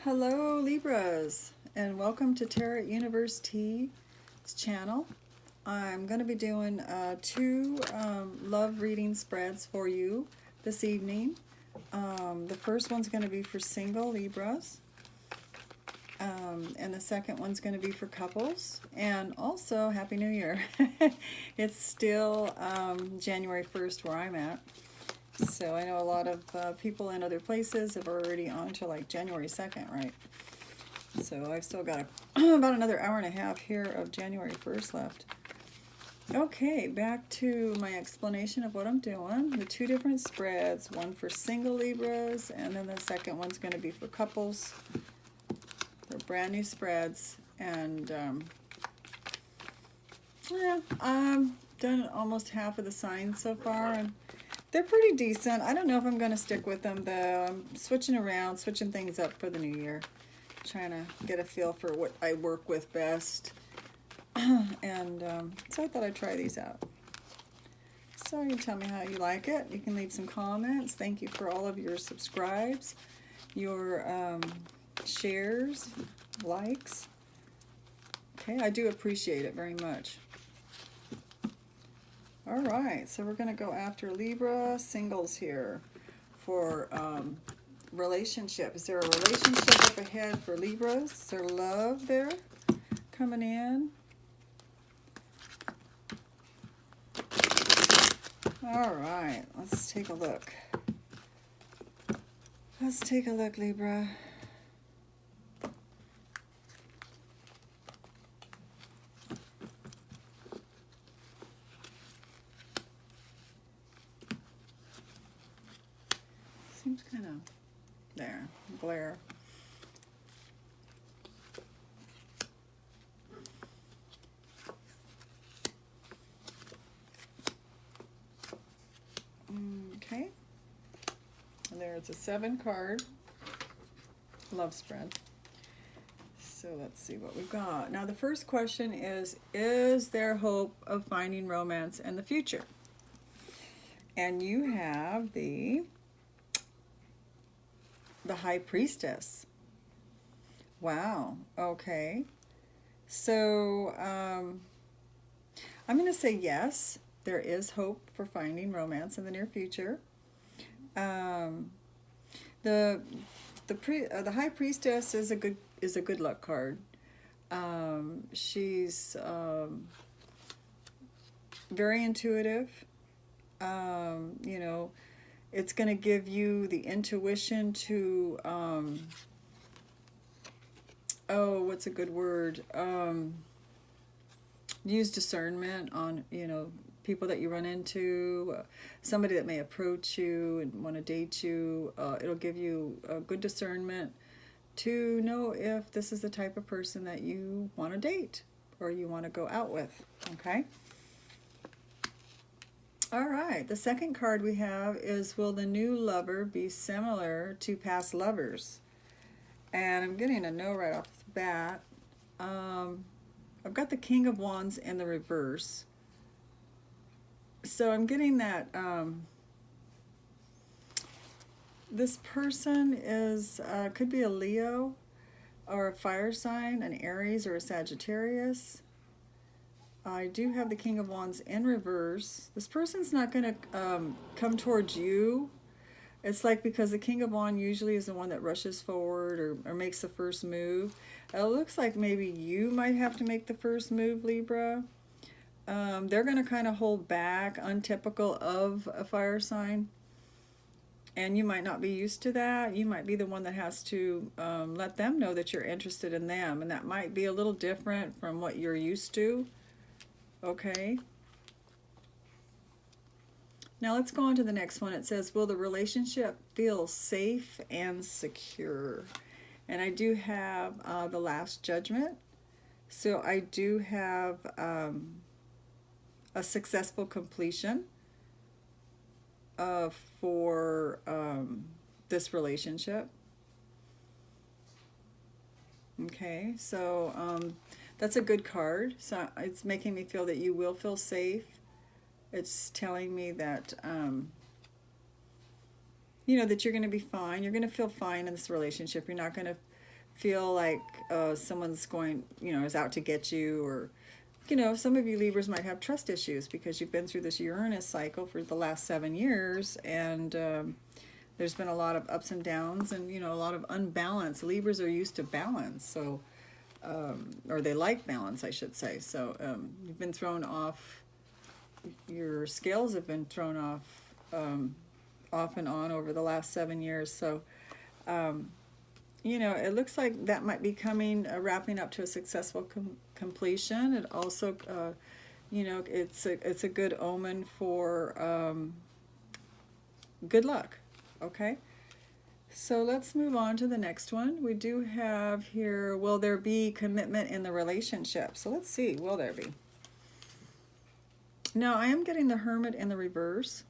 Hello Libras, and welcome to Tarot Universe T's channel. I'm going to be doing two love reading spreads for you this evening. The first one's going to be for single Libras, and the second one's going to be for couples. And also, Happy New Year. It's still January 1st where I'm at. So I know a lot of people in other places have already on to like January 2nd, right? So I've still got about another hour and a half here of January 1st left. Okay, back to my explanation of what I'm doing. The two different spreads, one for single Libras, and then the second one's going to be for couples. They're brand new spreads, and I've done almost half of the signs so far, and they're pretty decent. I don't know if I'm going to stick with them, though. I'm switching around, switching things up for the new year. Trying to get a feel for what I work with best. And so I thought I'd try these out. So you tell me how you like it. You can leave some comments. Thank you for all of your subscribes, your shares, likes. Okay, I do appreciate it very much. All right, so we're going to go after Libra singles here for relationship. Is there a relationship up ahead for Libras? Is there love there coming in? All right, let's take a look. Let's take a look, Libra. Seems kind of there, glare. Okay. And there it's a 7-card love spread. So let's see what we've got. Now the first question is there hope of finding romance in the future? And you have the High Priestess. Wow, okay. So I'm going to say yes, there is hope for finding romance in the near future. The High Priestess is a good luck card. She's very intuitive. You know, it's going to give you the intuition to what's a good word? Use discernment on, you know, people that you run into, somebody that may approach you and want to date you. It'll give you a good discernment to know if this is the type of person that you want to date or you want to go out with, okay? All right, the second card we have is, will the new lover be similar to past lovers? And I'm getting a no right off the bat. I've got the King of Wands in the reverse. So I'm getting that this person is could be a Leo or a fire sign, an Aries or a Sagittarius. I do have the King of Wands in reverse. This person's not going to come towards you. It's like, because the King of Wands usually is the one that rushes forward or makes the first move. It looks like maybe you might have to make the first move, Libra. They're going to kind of hold back, untypical of a fire sign. And you might not be used to that. You might be the one that has to let them know that you're interested in them. And that might be a little different from what you're used to. Okay. Now let's go on to the next one. It says, will the relationship feel safe and secure? And I do have the Last Judgment. So I do have a successful completion for this relationship. Okay, so that's a good card. So it's making me feel that you will feel safe. It's telling me that you know, that you're going to be fine. You're going to feel fine in this relationship. You're not going to feel like someone's going, is out to get you, or, some of you Libras might have trust issues because you've been through this Uranus cycle for the last 7 years, and there's been a lot of ups and downs, and, a lot of unbalance. Libras are used to balance, so, or they like balance, I should say. So you've been thrown off, your scales have been thrown off and on over the last 7 years. So, it looks like that might be coming, wrapping up to a successful completion. It also, it's a good omen for good luck. Okay. So let's move on to the next one. We do have here, will there be commitment in the relationship? So let's see, will there be? Now, I am getting the Hermit in the reverse.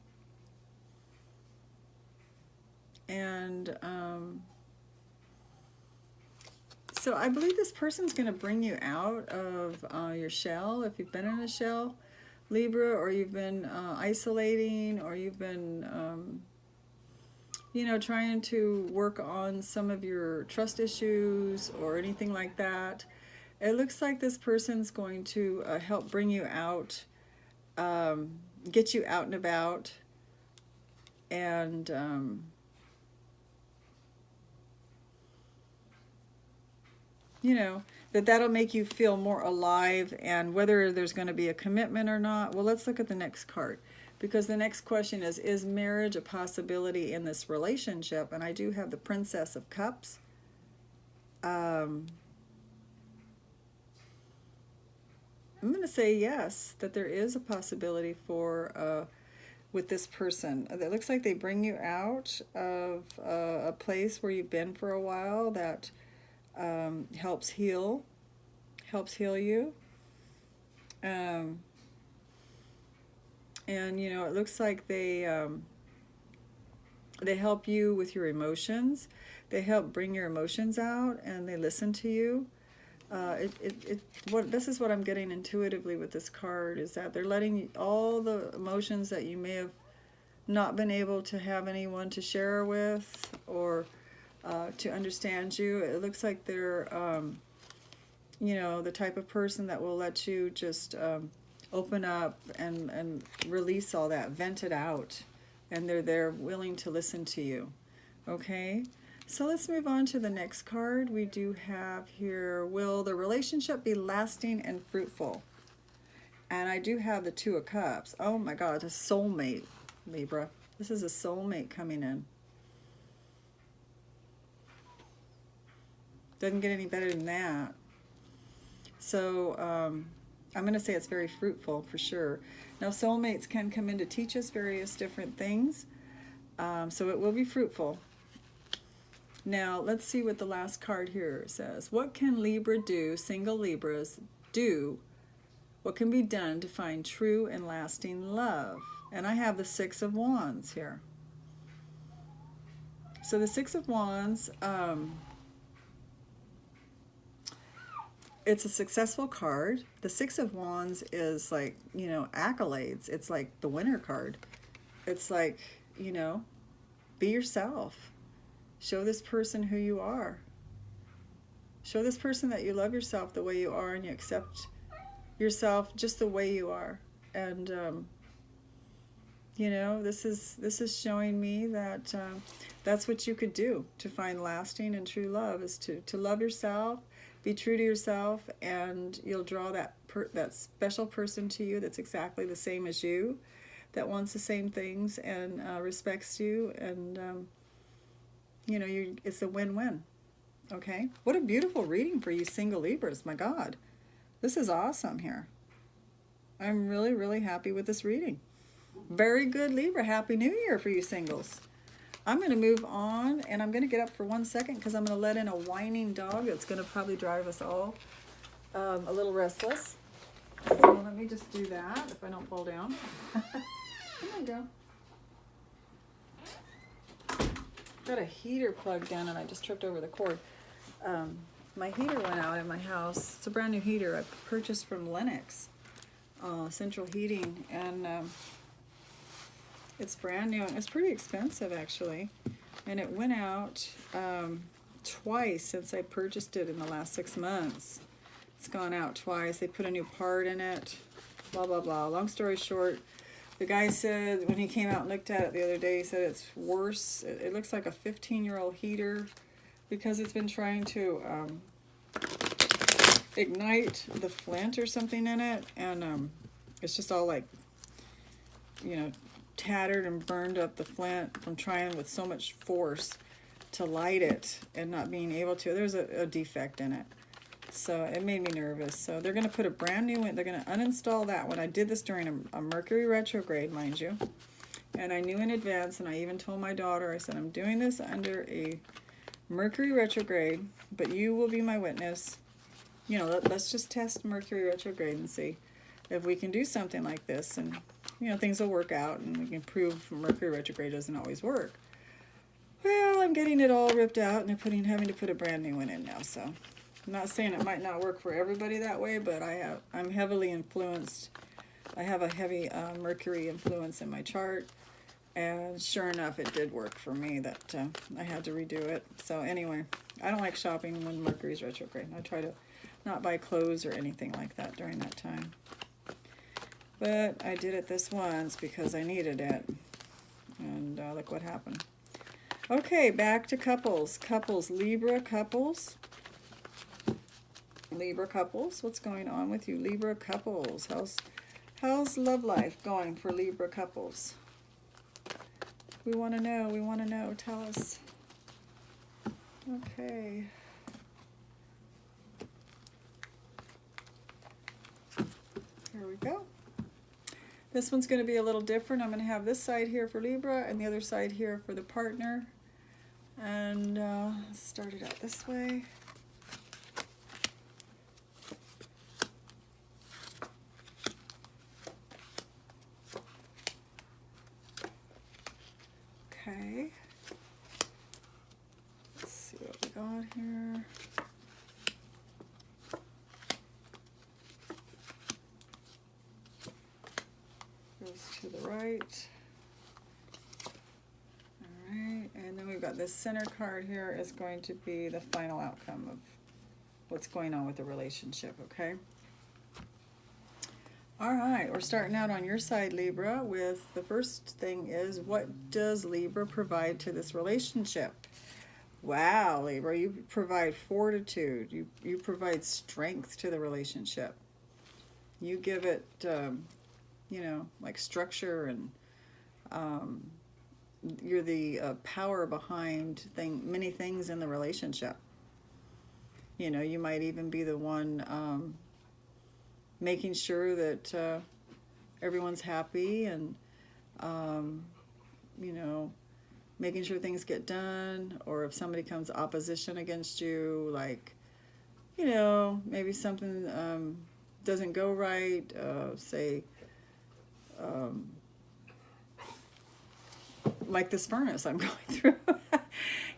And so I believe this person's going to bring you out of your shell, if you've been in a shell, Libra, or you've been isolating, or you've been, trying to work on some of your trust issues or anything like that. It looks like this person's going to help bring you out, get you out and about, and that'll make you feel more alive. And whether there's going to be a commitment or not, well, let's look at the next card, because the next question is marriage a possibility in this relationship? And I do have the Princess of Cups. I'm going to say yes, that there is a possibility for with this person. It looks like they bring you out of a place where you've been for a while, that helps heal you. And it looks like they help you with your emotions. They help bring your emotions out, and they listen to you. This is what I'm getting intuitively with this card, is that they're letting all the emotions that you may have not been able to have anyone to share with, or to understand you. It looks like they're, the type of person that will let you just open up and release all that, vent it out, and they're willing to listen to you. Okay, so let's move on to the next card. We do have here, will the relationship be lasting and fruitful? And I do have the Two of Cups. Oh my God, a soulmate, Libra. This is a soulmate coming in. Doesn't get any better than that. So I'm going to say it's very fruitful for sure. Now, soulmates can come in to teach us various different things. So it will be fruitful. Now, let's see what the last card here says. What can Libra do, single Libras do? What can be done to find true and lasting love? And I have the Six of Wands here. So the Six of Wands, it's a successful card. The Six of Wands is like, accolades. It's like the winner card. It's like, be yourself. Show this person who you are. Show this person that you love yourself the way you are, and you accept yourself just the way you are. And this is showing me that that's what you could do to find lasting and true love, is to love yourself, be true to yourself, and you'll draw that special person to you that's exactly the same as you, that wants the same things and respects you, and it's a win-win. Okay, what a beautiful reading for you single Libras. My God, this is awesome here. I'm really, really happy with this reading. Very good, Libra. Happy New Year for you singles. I'm going to move on, and I'm going to get up for 1 second because I'm going to let in a whining dog that's going to probably drive us all a little restless. So let me just do that if I don't fall down. Come on, girl. Got a heater plugged in, and I just tripped over the cord. My heater went out in my house. It's a brand new heater I purchased from Lennox Central Heating, and it's brand new. It's pretty expensive actually, and it went out twice since I purchased it in the last 6 months. It's gone out twice. They put a new part in it. Blah, blah, blah. Long story short, the guy said when he came out and looked at it the other day, he said it's worse. It looks like a 15-year-old heater because it's been trying to ignite the flint or something in it. And it's just all like, you know, tattered and burned up the flint from trying with so much force to light it and not being able to. There's a defect in it. So it made me nervous. So they're going to put a brand new one. They're going to uninstall that one. I did this during a Mercury retrograde, mind you. And I knew in advance, and I even told my daughter, I said, I'm doing this under a Mercury retrograde, but you will be my witness. You know, let's just test Mercury retrograde and see if we can do something like this. And, you know, things will work out, and we can prove Mercury retrograde doesn't always work. Well, I'm getting it all ripped out, and they're having to put a brand new one in now, so... I'm not saying it might not work for everybody that way, but I'm heavily influenced. I have a heavy Mercury influence in my chart, and sure enough, it did work for me that I had to redo it. So anyway, I don't like shopping when Mercury's retrograde. I try to not buy clothes or anything like that during that time. But I did it this once because I needed it, and look what happened. Okay, back to couples. Couples, Libra couples. Libra couples, what's going on with you, Libra couples? How's love life going for Libra couples? We want to know, tell us. Okay. Here we go. This one's going to be a little different. I'm going to have this side here for Libra and the other side here for the partner. And let's start it out this way. Okay, let's see what we got here. Goes to the right. All right, and then we've got this center card here is going to be the final outcome of what's going on with the relationship, okay? All right, we're starting out on your side, Libra, with the first thing is, what does Libra provide to this relationship? Wow, Libra, you provide fortitude. You provide strength to the relationship. You give it, you know, like structure, and you're the power behind many things in the relationship. You know, you might even be the one making sure that everyone's happy, and you know, making sure things get done, or if somebody comes opposition against you, like, you know, maybe something doesn't go right, say, like this furnace I'm going through,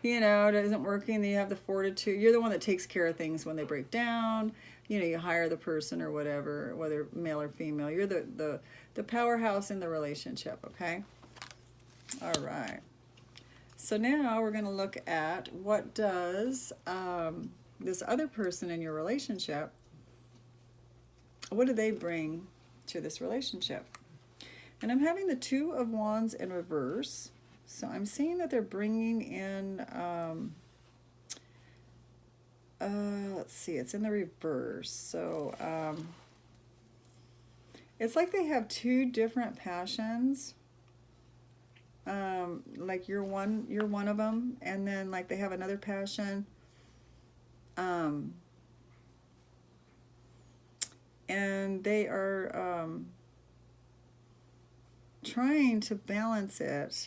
you know, it isn't working, then you have the fortitude. You're the one that takes care of things when they break down. You know, you hire the person or whatever, whether male or female. You're the powerhouse in the relationship, okay? All right. So now we're going to look at what does this other person in your relationship, what do they bring to this relationship? And I'm having the Two of Wands in reverse. So I'm seeing that they're bringing in, let's see, it's in the reverse. So it's like they have two different passions. Like you're one of them, and then like they have another passion. And they are trying to balance the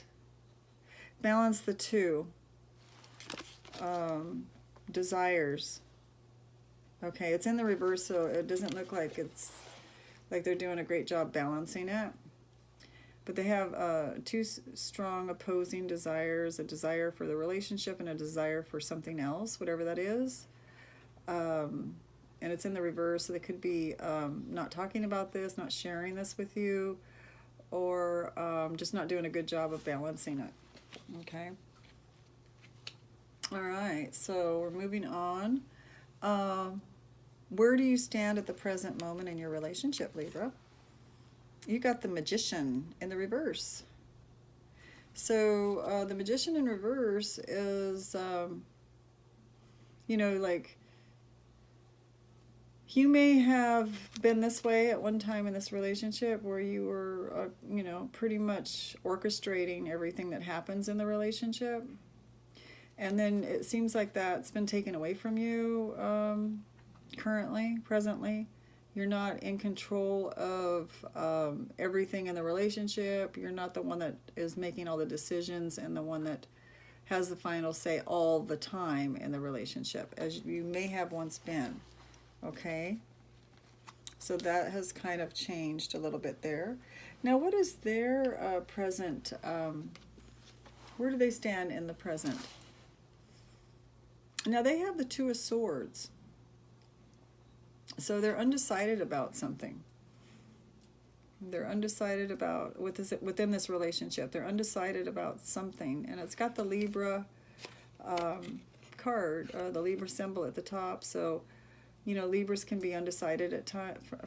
two desires. Okay, it's in the reverse, so it doesn't look like it's like they're doing a great job balancing it. But they have two strong opposing desires, a desire for the relationship and a desire for something else, whatever that is. And it's in the reverse, so they could be not talking about this, not sharing this with you, or just not doing a good job of balancing it. Okay. All right, so we're moving on. Um, where do you stand at the present moment in your relationship, Libra? You got the Magician in the reverse. So the Magician in reverse is, like you may have been this way at one time in this relationship where you were, pretty much orchestrating everything that happens in the relationship. And then it seems like that's been taken away from you presently. You're not in control of everything in the relationship. You're not the one that is making all the decisions and the one that has the final say all the time in the relationship, as you may have once been. Okay? So that has kind of changed a little bit there. Now, what is their present? Where do they stand in the present? Now, they have the Two of Swords. So they're undecided about something. They're undecided about within this relationship. They're undecided about something. And it's got the Libra card, the Libra symbol at the top. So, Libras can be undecided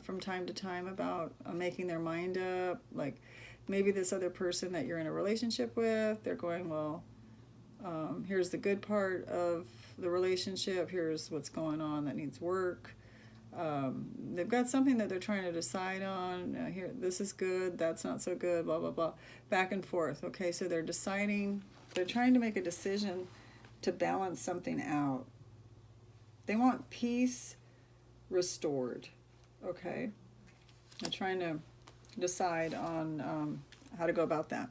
from time to time about making their mind up. Like maybe this other person that you're in a relationship with, they're going, well, here's the good part of the relationship. Here's what's going on that needs work. They've got something that they're trying to decide on. Here, this is good, that's not so good, blah, blah, blah. Back and forth. Okay, so they're deciding, they're trying to make a decision to balance something out. They want peace restored. Okay, they're trying to decide on how to go about that.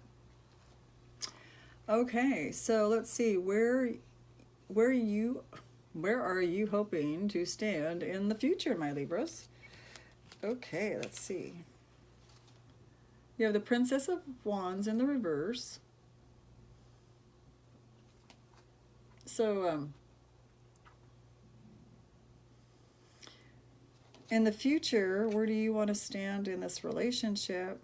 Okay, so let's see, where are you hoping to stand in the future, my Libras? Okay, let's see. You have the Princess of Wands in the reverse. So in the future, where do you want to stand in this relationship?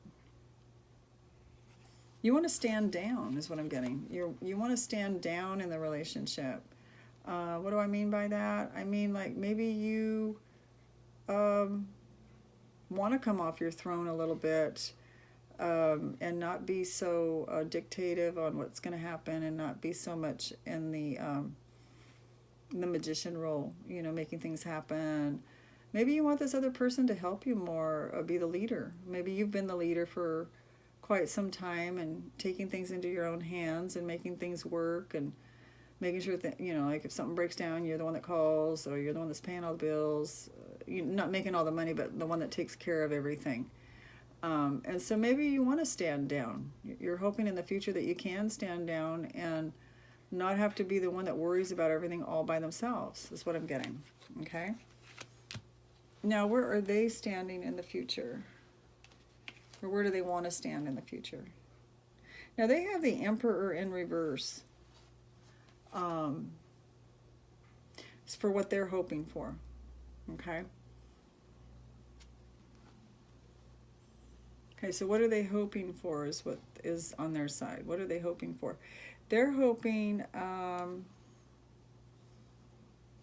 You want to stand down is what I'm getting. You want to stand down in the relationship. What do I mean by that? I mean, like, maybe you want to come off your throne a little bit and not be so dictative on what's going to happen, and not be so much in the magician role, making things happen. Maybe you want this other person to help you more, be the leader. Maybe you've been the leader for quite some time and taking things into your own hands and making things work and making sure that, like if something breaks down, you're the one that calls, or you're the one that's paying all the bills. You're not making all the money, but the one that takes care of everything. And so maybe you want to stand down. You're hoping in the future that you can stand down and not have to be the one that worries about everything all by themselves, is what I'm getting. Okay? Now, where are they standing in the future? Or where do they want to stand in the future? Now, they have the Emperor in reverse. It's for what they're hoping for. Okay? Okay, so what are they hoping for is what is on their side. What are they hoping for? They're hoping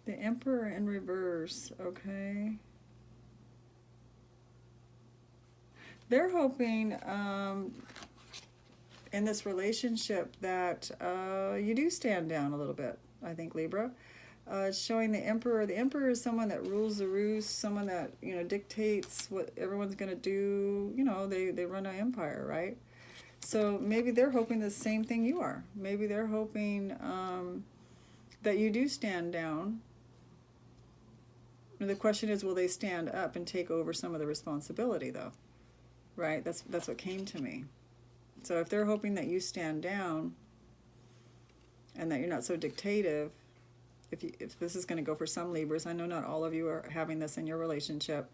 the Emperor in reverse, okay? They're hoping in this relationship that you do stand down a little bit, I think, Libra. It's showing the Emperor. The Emperor is someone that rules the roost, someone that, dictates what everyone's going to do. They run an empire, right? So maybe they're hoping the same thing you are. Maybe they're hoping that you do stand down. The question is, will they stand up and take over some of the responsibility, though? Right? That's what came to me. So if they're hoping that you stand down and that you're not so dictative, if this is going to go for some Libras, I know not all of you are having this in your relationship,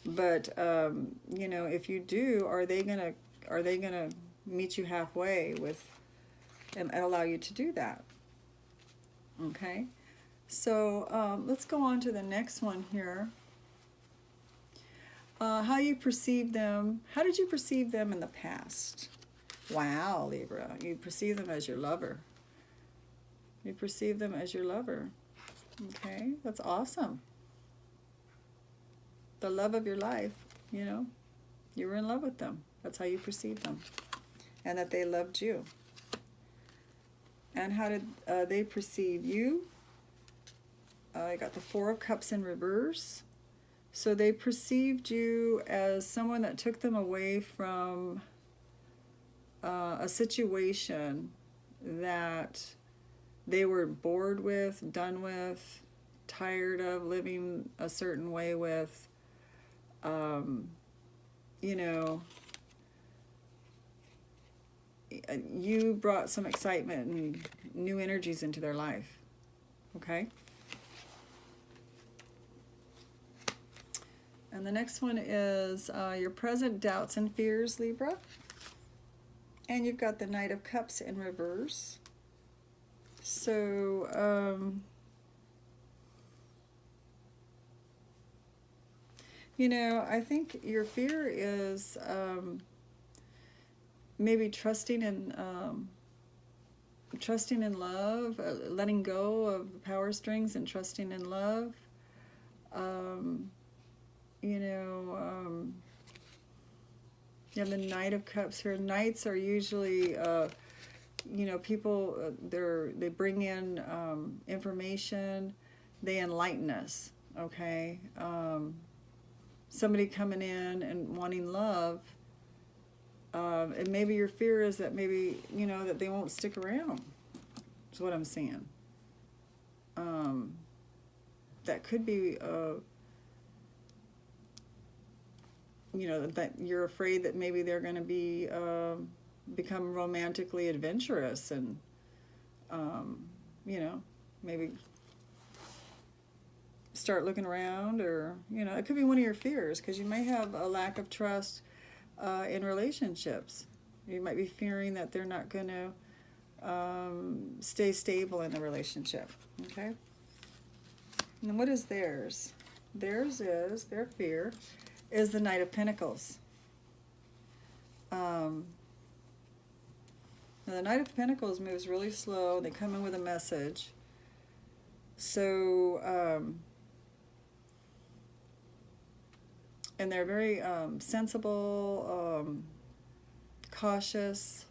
but if you do, are they gonna meet you halfway with and allow you to do that? Okay, so let's go on to the next one here. How you perceive them. How did you perceive them in the past? Wow, Libra, you perceive them as your lover. You perceive them as your lover. Okay, that's awesome. The love of your life, you know, you were in love with them. That's how you perceived them. And that they loved you. And how did they perceive you? I got the Four of Cups in reverse. So they perceived you as someone that took them away from a situation that they were bored with, done with, tired of living a certain way with. You know, you brought some excitement and new energies into their life. Okay? And the next one is your present doubts and fears, Libra. And you've got the Knight of Cups in reverse. So, you know, I think your fear is maybe trusting in love, letting go of the power strings and trusting in love. You know, you have the Knight of Cups here. Knights are usually, you know, people, they bring in information, they enlighten us, okay? Somebody coming in and wanting love, and maybe your fear is that maybe, you know, that they won't stick around, is what I'm seeing. That could be, you know, that you're afraid that maybe they're going to be become romantically adventurous and, you know, maybe start looking around, or, you know, it could be one of your fears, because you may have a lack of trust in relationships. You might be fearing that they're not going to stay stable in the relationship, okay? And what is theirs? Theirs is, their fear is the Knight of Pentacles. Now the Knight of Pentacles moves really slow. They come in with a message. So, and they're very sensible, cautious.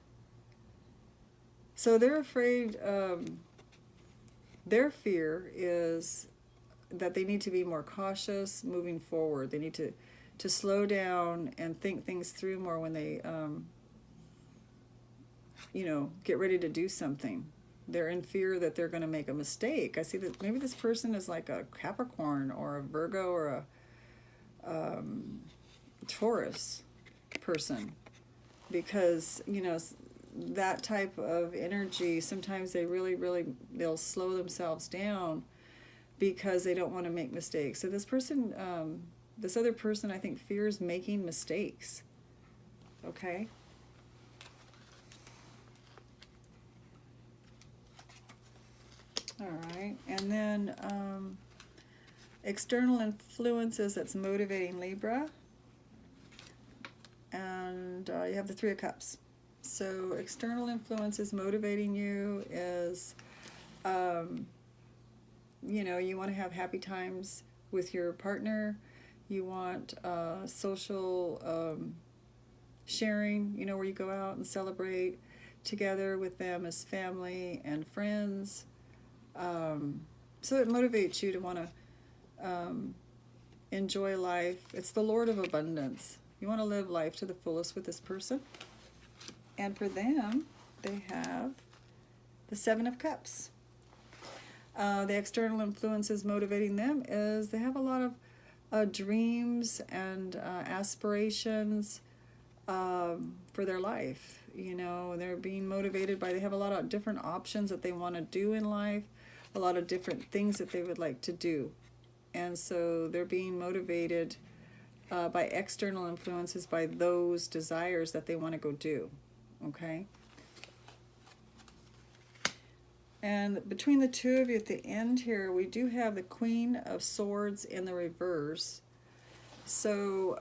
So they're afraid, their fear is that they need to be more cautious moving forward. They need to slow down and think things through more when they, you know, get ready to do something. They're in fear that they're going to make a mistake. I see that maybe this person is like a Capricorn or a Virgo or a Taurus person, because, you know, that type of energy, sometimes they they'll slow themselves down because they don't want to make mistakes. So this person, this other person, I think, fears making mistakes. Okay? All right. And then external influences that's motivating Libra. And you have the Three of Cups. So external influences motivating you is, you know, you want to have happy times with your partner. You want social sharing, you know, where you go out and celebrate together with them as family and friends. So it motivates you to want to enjoy life. It's the Lord of Abundance. You want to live life to the fullest with this person. And for them, they have the Seven of Cups. The external influences motivating them is they have a lot of dreams and aspirations for their life. You know, they're being motivated by, they have a lot of different options that they want to do in life, a lot of different things that they would like to do. And so they're being motivated by external influences, by those desires that they want to go do. Okay? And between the two of you at the end here, we do have the Queen of Swords in the reverse. So,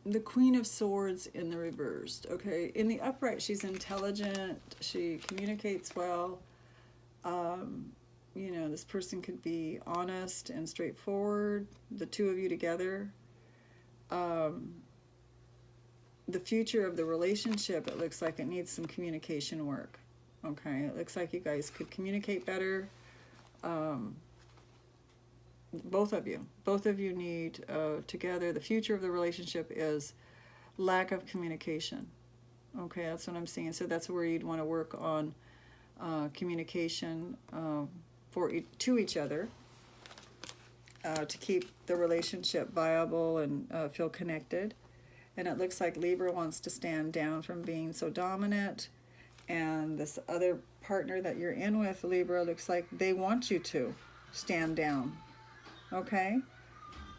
the Queen of Swords in the reversed. Okay, in the upright, she's intelligent. She communicates well. You know, this person could be honest and straightforward. The two of you together. The future of the relationship, it looks like it needs some communication work. Okay, it looks like you guys could communicate better. Both of you need together. The future of the relationship is lack of communication. Okay, that's what I'm seeing. So that's where you'd want to work on communication to each other to keep the relationship viable and feel connected. And it looks like Libra wants to stand down from being so dominant. And this other partner that you're in with, Libra, looks like they want you to stand down. Okay?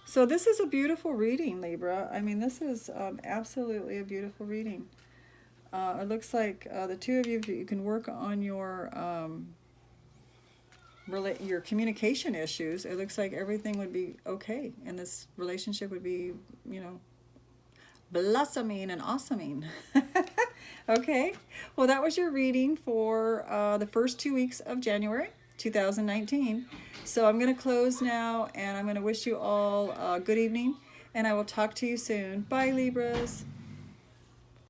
So this is a beautiful reading, Libra. I mean, this is absolutely a beautiful reading. It looks like the two of you, if you can work on your communication issues, it looks like everything would be okay. And this relationship would be, you know, blossoming and awesoming. Okay, well, that was your reading for the first 2 weeks of January 2019. So I'm going to close now, and I'm going to wish you all a good evening, and I will talk to you soon. Bye, Libras.